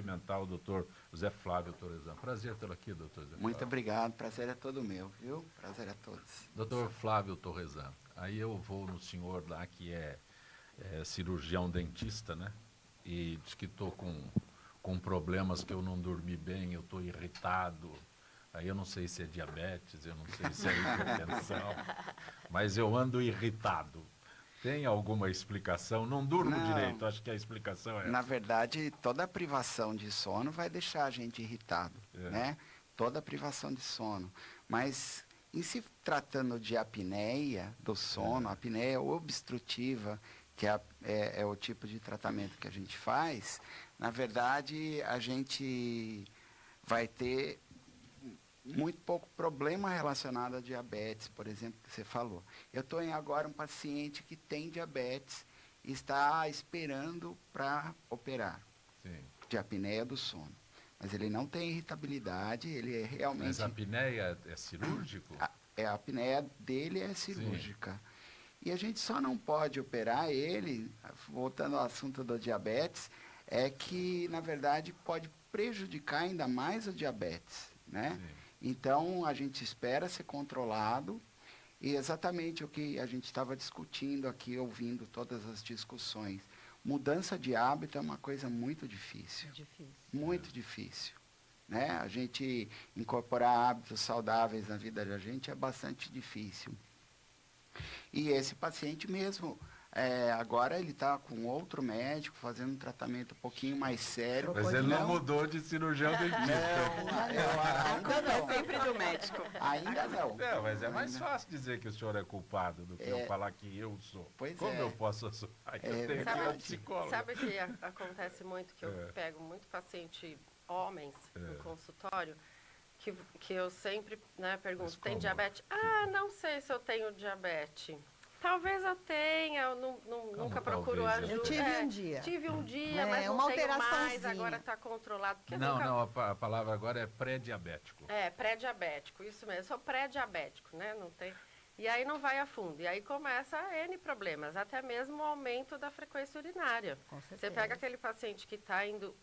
cumprimentar o doutor José Flávio Torresan. Prazer tê-lo aqui, doutor José Flávio. Muito obrigado, prazer é todo meu, viu? Prazer a todos. Doutor Flávio Torresan, aí eu vou no senhor lá que é cirurgião dentista, né? E diz que estou com problemas que eu não dormi bem, eu estou irritado. Aí eu não sei se é diabetes, eu não sei se é hipertensão, mas eu ando irritado. Tem alguma explicação? Não durmo direito, acho que a explicação é essa. Na verdade, toda privação de sono vai deixar a gente irritado, né? Toda privação de sono. Mas, em se tratando de apneia do sono, apneia obstrutiva, que é o tipo de tratamento que a gente faz, na verdade, a gente vai ter muito pouco problema relacionado a diabetes, por exemplo, que você falou. Eu estou agora um paciente que tem diabetes e está esperando para operar. Sim. De apneia do sono. Mas ele não tem irritabilidade, ele é realmente... Mas a apneia é cirúrgico? A apneia dele é cirúrgica. Sim. E a gente só não pode operar ele, voltando ao assunto do diabetes, é que, na verdade, pode prejudicar ainda mais o diabetes, né? Sim. Então, a gente espera ser controlado, e exatamente o que a gente estava discutindo aqui, ouvindo todas as discussões. Mudança de hábito é uma coisa muito difícil. Muito difícil. Né? A gente incorporar hábitos saudáveis na vida da gente é bastante difícil. E esse paciente mesmo, agora ele está com outro médico, fazendo um tratamento um pouquinho mais sério. Mas ele não mudou de cirurgião dentista. Ainda não. É sempre do médico. Ainda não. Mas é mais fácil dizer que o senhor é culpado do que eu falar que eu sou. Pois Como eu posso assumir? Eu tenho que ir ao psicólogo. Sabe o que acontece muito, que eu pego muito paciente homens no consultório, que eu sempre pergunto, tem diabetes? Não sei se eu tenho diabetes. Talvez eu tenha, eu nunca procuro ajuda. Eu tive um dia. Tive um dia, mas não tenho mais, agora está controlado. Porque não, a palavra agora é pré-diabético. Pré-diabético, isso mesmo. Eu sou pré-diabético, né? Não tem... E aí não vai a fundo. E aí começa N problemas, até mesmo o aumento da frequência urinária. Com certeza. Você pega aquele paciente que está indo...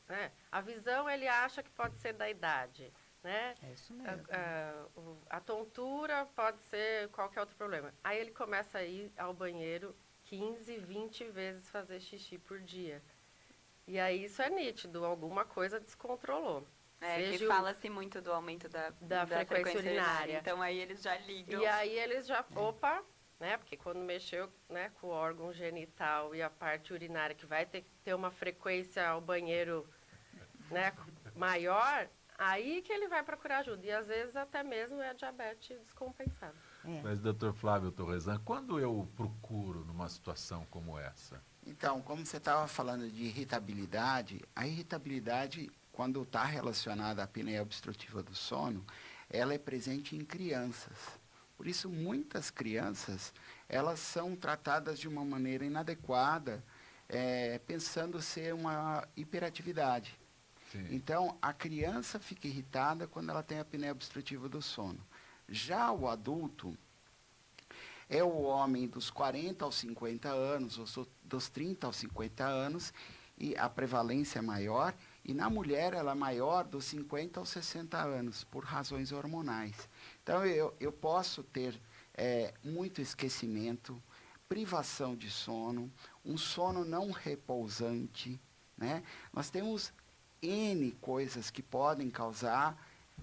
a visão ele acha que pode ser da idade. Né? É isso mesmo. A tontura pode ser qualquer outro problema. Aí ele começa a ir ao banheiro 15, 20 vezes fazer xixi por dia. E aí isso é nítido, alguma coisa descontrolou. Que fala-se muito do aumento da frequência urinária. Então aí eles já ligam. E aí eles já, né? Porque quando mexeu, né, com o órgão genital e a parte urinária, que vai ter uma frequência ao banheiro, né, maior, aí que ele vai procurar ajuda. E às vezes até mesmo é a diabetes descompensada. Mas, doutor Flávio Torresan, quando eu procuro numa situação como essa? Então, como você estava falando de irritabilidade, a irritabilidade, quando está relacionada à apneia obstrutiva do sono, ela é presente em crianças. Por isso, muitas crianças, elas são tratadas de uma maneira inadequada, pensando ser uma hiperatividade. Sim. Então, a criança fica irritada quando ela tem a apneia obstrutiva do sono. Já o adulto é o homem dos 40 aos 50 anos, ou dos 30 aos 50 anos, e a prevalência é maior, e na mulher ela é maior dos 50 aos 60 anos, por razões hormonais. Então, eu posso ter muito esquecimento, privação de sono, um sono não repousante, né? Nós temos N coisas que podem causar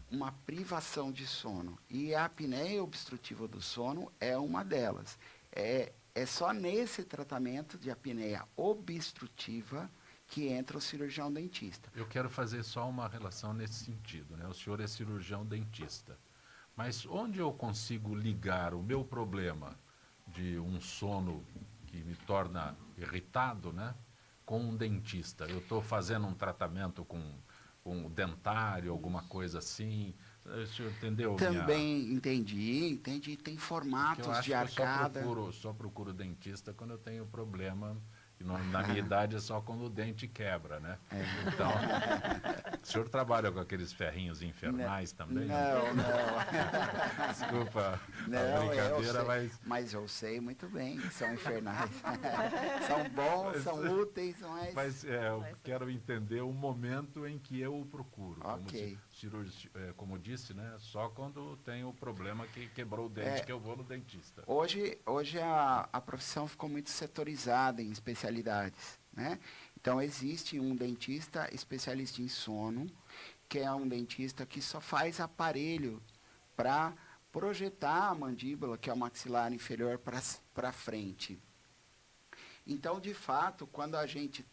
uma privação de sono. E a apneia obstrutiva do sono é uma delas. É só nesse tratamento de apneia obstrutiva que entra o cirurgião dentista. Eu quero fazer só uma relação nesse sentido, né? O senhor é cirurgião dentista. Mas onde eu consigo ligar o meu problema de um sono que me torna irritado, né, com um dentista? Eu estou fazendo um tratamento com dentário, alguma coisa assim. O senhor entendeu? Também entendi. Tem formatos de arcada. Eu só procuro dentista quando eu tenho problema. E na minha idade é só quando o dente quebra, né? Então, senhor trabalha com aqueles ferrinhos infernais também? Não, não. Desculpa Não, a brincadeira, mas eu sei muito bem que são infernais. São bons, são úteis, mas eu quero entender o momento em que eu o procuro. Ok. Como disse, né? Só quando tem o problema que quebrou o dente que eu vou no dentista. Hoje a profissão ficou muito setorizada em especialidades, né? Então, existe um dentista especialista em sono, que é um dentista que só faz aparelho para projetar a mandíbula, que é o maxilar inferior, para frente. Então, de fato, quando a gente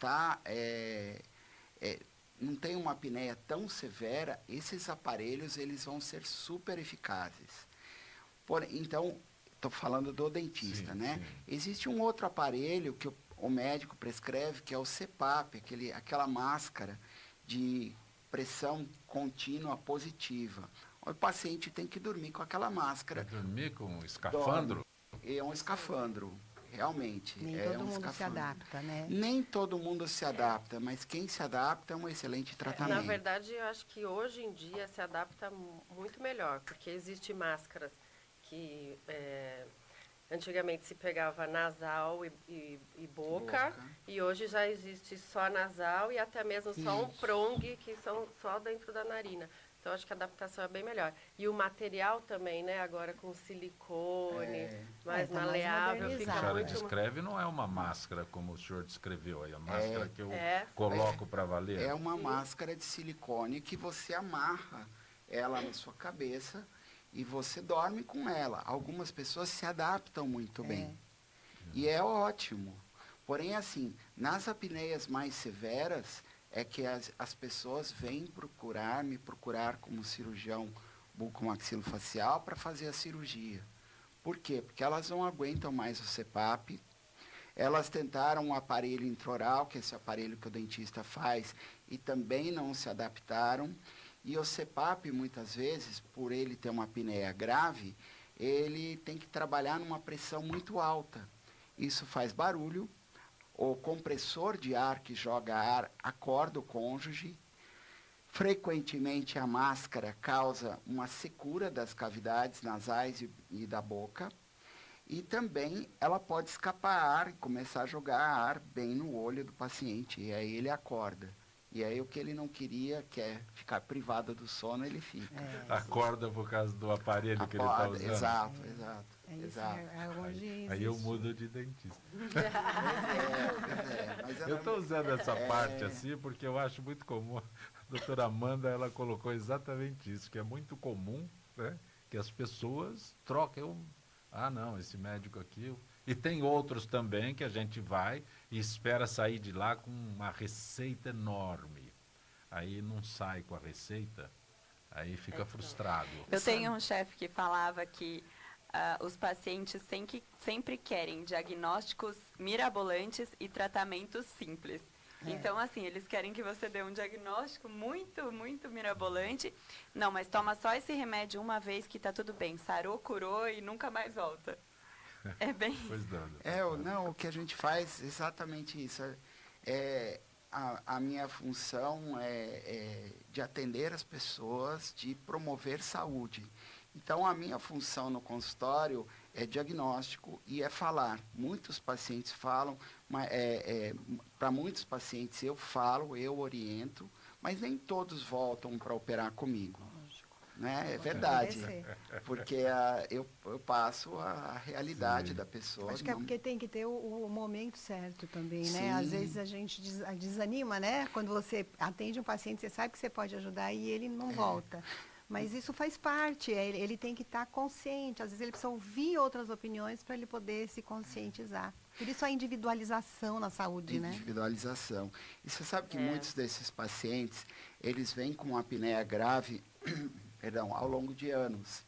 não tem uma apneia tão severa, esses aparelhos eles vão ser super eficazes. Então, estou falando do dentista, sim, né? Sim. Existe um outro aparelho que o médico prescreve, que é o CPAP, aquela máscara de pressão contínua positiva. O paciente tem que dormir com aquela máscara. Dormir com um escafandro? É um escafandro, realmente. Nem todo mundo se adapta, né? Nem todo mundo se adapta, mas quem se adapta é um excelente tratamento. Na verdade, eu acho que hoje em dia se adapta muito melhor, porque existem máscaras que antigamente se pegava nasal e boca, e hoje já existe só nasal e até mesmo só um prong, que são só dentro da narina. Então, acho que a adaptação é bem melhor. E o material também, né? Agora com silicone, mais maleável. O que a senhora descreve não é uma máscara como o senhor descreveu aí. A máscara que eu coloco para valer. É uma máscara de silicone que você amarra ela na sua cabeça e você dorme com ela. Algumas pessoas se adaptam muito bem. E é ótimo. Porém, assim, nas apneias mais severas, é que as pessoas vêm me procurar como cirurgião bucomaxilofacial para fazer a cirurgia. Por quê? Porque elas não aguentam mais o CPAP. Elas tentaram um aparelho intraoral, que é esse aparelho que o dentista faz, e também não se adaptaram. E o CPAP, muitas vezes, por ele ter uma apneia grave, ele tem que trabalhar numa pressão muito alta. Isso faz barulho. O compressor de ar que joga ar acorda o cônjuge. Frequentemente, a máscara causa uma secura das cavidades nasais e da boca. E também ela pode escapar ar e começar a jogar ar bem no olho do paciente. E aí ele acorda. E aí o que ele não queria, que é ficar privado do sono, ele fica. Acorda por causa do aparelho que ele está usando. Exato. Aí eu mudo de dentista. Mas eu estou usando essa parte assim porque eu acho muito comum. A doutora Amanda, ela colocou exatamente isso, que é muito comum, né, que as pessoas troquem. Não, esse médico aqui... E tem outros também que a gente vai e espera sair de lá com uma receita enorme. Aí não sai com a receita, aí fica frustrado. Eu tenho um chefe que falava que os pacientes sempre querem diagnósticos mirabolantes e tratamentos simples. Então, assim, eles querem que você dê um diagnóstico muito, muito mirabolante. Não, mas toma só esse remédio uma vez que está tudo bem. Sarou, curou e nunca mais volta. É bem o que a gente faz é exatamente isso. A minha função é de atender as pessoas, de promover saúde. Então, a minha função no consultório é diagnóstico e é falar. Muitos pacientes falam, para muitos pacientes eu falo, eu oriento, mas nem todos voltam para operar comigo. Né? É verdade, porque eu passo a realidade da pessoa. Acho que é porque tem que ter o momento certo também, né? Às vezes a gente desanima, né? Quando você atende um paciente, você sabe que você pode ajudar e ele não volta. Mas isso faz parte, ele tem que estar consciente. Às vezes ele precisa ouvir outras opiniões para ele poder se conscientizar. Por isso a individualização na saúde, né? Individualização. E você sabe que muitos desses pacientes, eles vêm com uma apneia grave... ao longo de anos.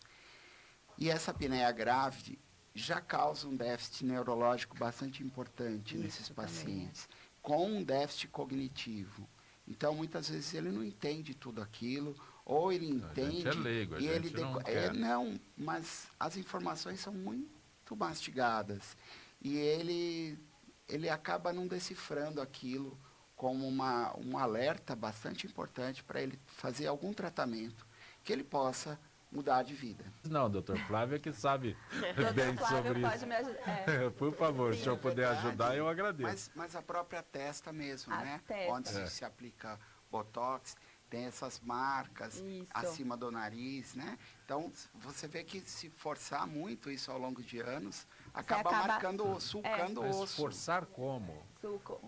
E essa apneia grave já causa um déficit neurológico bastante importante nesses pacientes, com um déficit cognitivo. Então, muitas vezes, ele não entende tudo aquilo, ou ele entende... A gente é leigo, a gente não quer. Não, mas as informações são muito mastigadas. E ele acaba não decifrando aquilo como um alerta bastante importante para ele fazer algum tratamento que ele possa mudar de vida. Não, doutor Flávio é que sabe bem Doutor Flávio sobre pode isso. me ajudar. Por favor, se eu puder verdade, ajudar, eu agradeço. Mas a própria testa mesmo, A né? testa. Onde se aplica botox, tem essas marcas Isso. acima do nariz, né? Então, você vê que se forçar muito isso ao longo de anos, acaba marcando, sulcando o Mas osso. forçar como? Suco.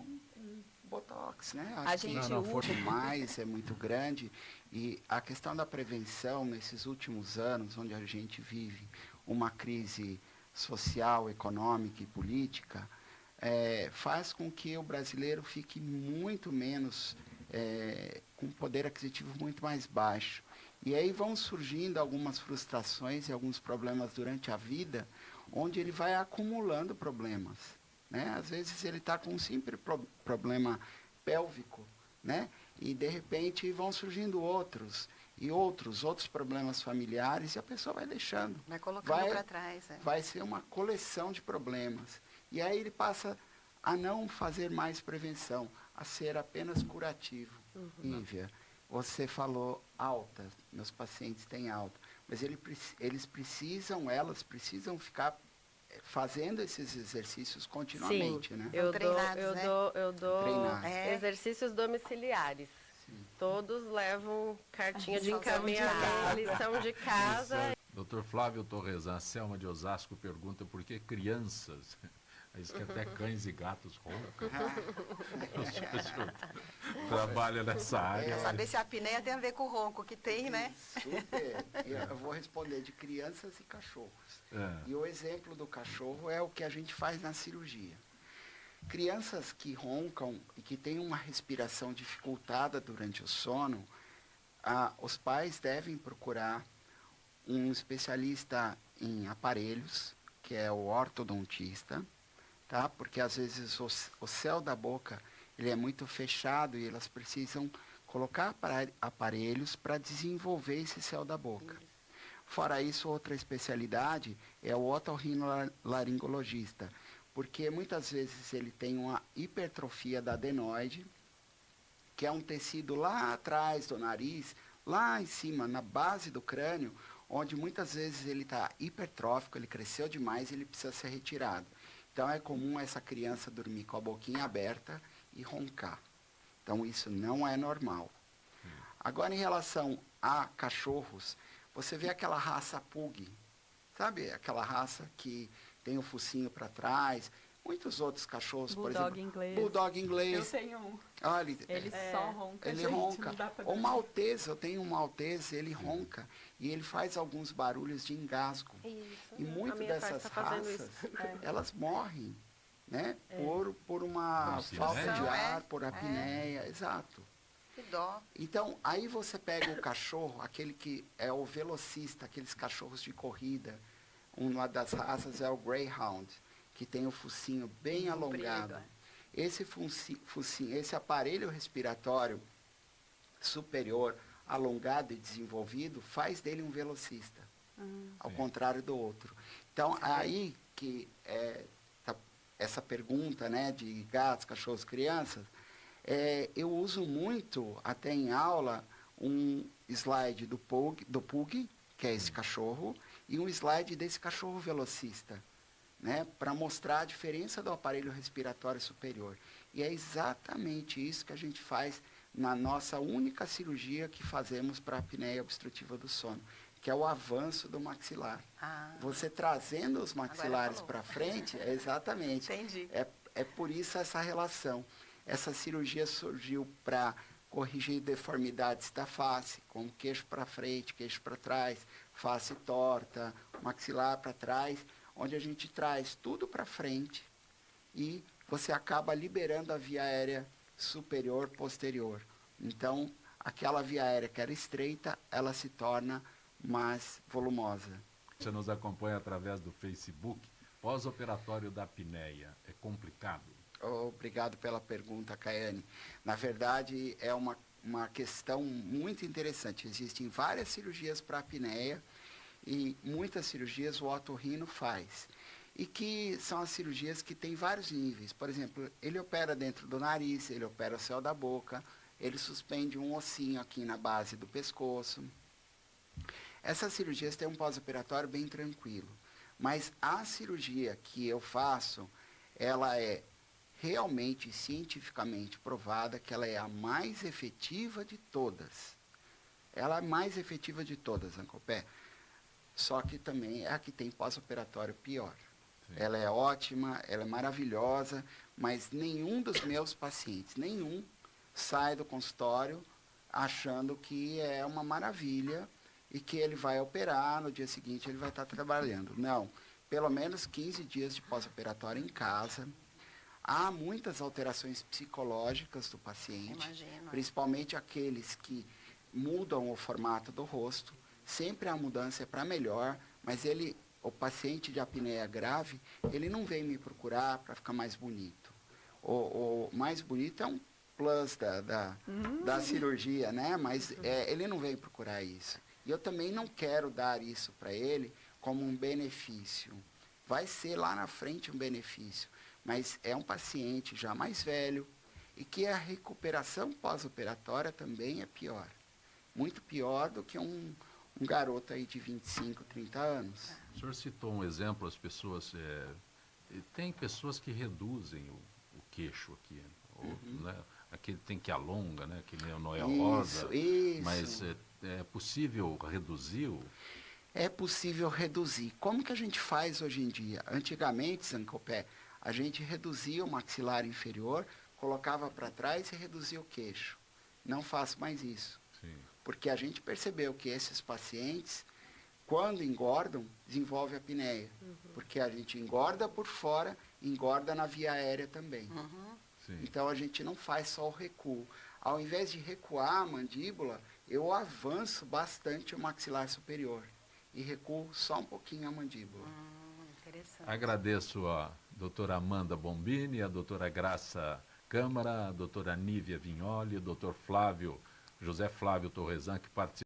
Botox, né? A Acho que gente Não, o usa. mais é muito grande e a questão da prevenção nesses últimos anos, onde a gente vive uma crise social, econômica e política, faz com que o brasileiro fique muito menos, com poder aquisitivo muito mais baixo. E aí vão surgindo algumas frustrações e alguns problemas durante a vida, onde ele vai acumulando problemas. Né? Às vezes ele está com um simples problema pélvico, né? E de repente vão surgindo outros problemas familiares e a pessoa vai deixando. Vai colocando Vai- para trás. Vai ser uma coleção de problemas. E aí ele passa a não fazer mais prevenção, a ser apenas curativo. Ívia, você falou alta, meus pacientes têm alta, mas elas precisam ficar fazendo esses exercícios continuamente, né? Eu dou, treinados, eu né? dou, eu dou Treinados. exercícios domiciliares. Todos levam cartinha de Lição de encaminhamento, casa. lição de casa. Doutor Flávio Torresan, Selma de Osasco pergunta por que crianças, diz que até cães e gatos roncam. O senhor trabalha nessa área. Saber se a apneia tem a ver com o ronco que tem, né? Super. E eu vou responder de crianças e cachorros. E o exemplo do cachorro é o que a gente faz na cirurgia. Crianças que roncam e que têm uma respiração dificultada durante o sono, os pais devem procurar um especialista em aparelhos, que é o ortodontista, tá? Porque às vezes o céu da boca ele é muito fechado e elas precisam colocar aparelhos para desenvolver esse céu da boca. Fora isso, outra especialidade é o otorrinolaringologista, porque muitas vezes ele tem uma hipertrofia da adenoide, que é um tecido lá atrás do nariz, lá em cima, na base do crânio, onde muitas vezes ele está hipertrófico, ele cresceu demais e ele precisa ser retirado. Então é comum essa criança dormir com a boquinha aberta e roncar. Então isso não é normal. Agora, em relação a cachorros, você vê aquela raça Pug, sabe? Aquela raça que tem o focinho para trás. Muitos outros cachorros, por Bulldog exemplo. inglês. Bulldog Eu inglês. tenho um. Olha, Ele só ronca, ele gente, ronca. não dá pra O dormir. maltese, eu tenho um maltese, ele ronca. E ele faz alguns barulhos de engasgo. Isso. E A muitas minha dessas tá fazendo raças, isso. elas morrem, né? Por Por uma falta de apneia. ar, por apneia, exato. Que dó. Então, aí você pega o cachorro, aquele que é o velocista, aqueles cachorros de corrida. Uma das raças é o Greyhound, que tem o focinho bem alongado. Esse focinho, esse aparelho respiratório superior, alongado e desenvolvido, faz dele um velocista, ao contrário do outro. Então, aí que essa pergunta, né, de gatos, cachorros, crianças, eu uso muito, até em aula, um slide do Pug, que é esse cachorro, e um slide desse cachorro velocista, né, para mostrar a diferença do aparelho respiratório superior. E é exatamente isso que a gente faz na nossa única cirurgia que fazemos para a apneia obstrutiva do sono, que é o avanço do maxilar. Você trazendo os maxilares falou. para frente, exatamente. Entendi. É por isso essa relação. Essa cirurgia surgiu para corrigir deformidades da face, como queixo para frente, queixo para trás, face torta, maxilar para trás, onde a gente traz tudo para frente e você acaba liberando a via aérea superior, posterior. Então, aquela via aérea que era estreita, ela se torna mais volumosa. Você nos acompanha através do Facebook. Pós-operatório da apneia, é complicado? Obrigado pela pergunta, Caiane. Na verdade, é uma questão muito interessante. Existem várias cirurgias para apneia e muitas cirurgias o otorrino faz. e que são as cirurgias que têm vários níveis. Por exemplo, ele opera dentro do nariz, ele opera o céu da boca, ele suspende um ossinho aqui na base do pescoço. Essas cirurgias têm um pós-operatório bem tranquilo, mas a cirurgia que eu faço, ela é realmente cientificamente provada que ela é a mais efetiva de todas. Ela é a mais efetiva de todas, Ancopé. Só que também é a que tem pós-operatório pior. Sim. Ela é ótima, ela é maravilhosa, mas nenhum dos meus pacientes, nenhum, sai do consultório achando que é uma maravilha e que ele vai operar, no dia seguinte ele vai estar trabalhando. Não, pelo menos 15 dias de pós-operatório em casa. Há muitas alterações psicológicas do paciente, Imagino. Principalmente aqueles que mudam o formato do rosto. Sempre a mudança é para melhor, mas o paciente de apneia grave, ele não vem me procurar para ficar mais bonito. O mais bonito é um plus da cirurgia, né? Mas ele não vem procurar isso. E eu também não quero dar isso para ele como um benefício. Vai ser lá na frente um benefício, mas é um paciente já mais velho e que a recuperação pós-operatória também é pior. Muito pior do que um garoto aí de 25, 30 anos. O senhor citou um exemplo, as pessoas... tem pessoas que reduzem o queixo aqui, né? Aquele tem que alonga, né? Aquele é o Noel Rosa. Isso. Mas é possível reduzir É possível reduzir. Como que a gente faz hoje em dia? Antigamente, Zancopé, a gente reduzia o maxilar inferior, colocava para trás e reduzia o queixo. Não faço mais isso. Sim. Porque a gente percebeu que esses pacientes, quando engordam, desenvolvem apneia. Porque a gente engorda por fora, engorda na via aérea também. Sim. Então, a gente não faz só o recuo. Ao invés de recuar a mandíbula, eu avanço bastante o maxilar superior e recuo só um pouquinho a mandíbula. Interessante. Agradeço a doutora Amanda Bombini, a doutora Graça Câmara, a doutora Nívia Vignoli, o doutor José Flávio Torresan, que participou.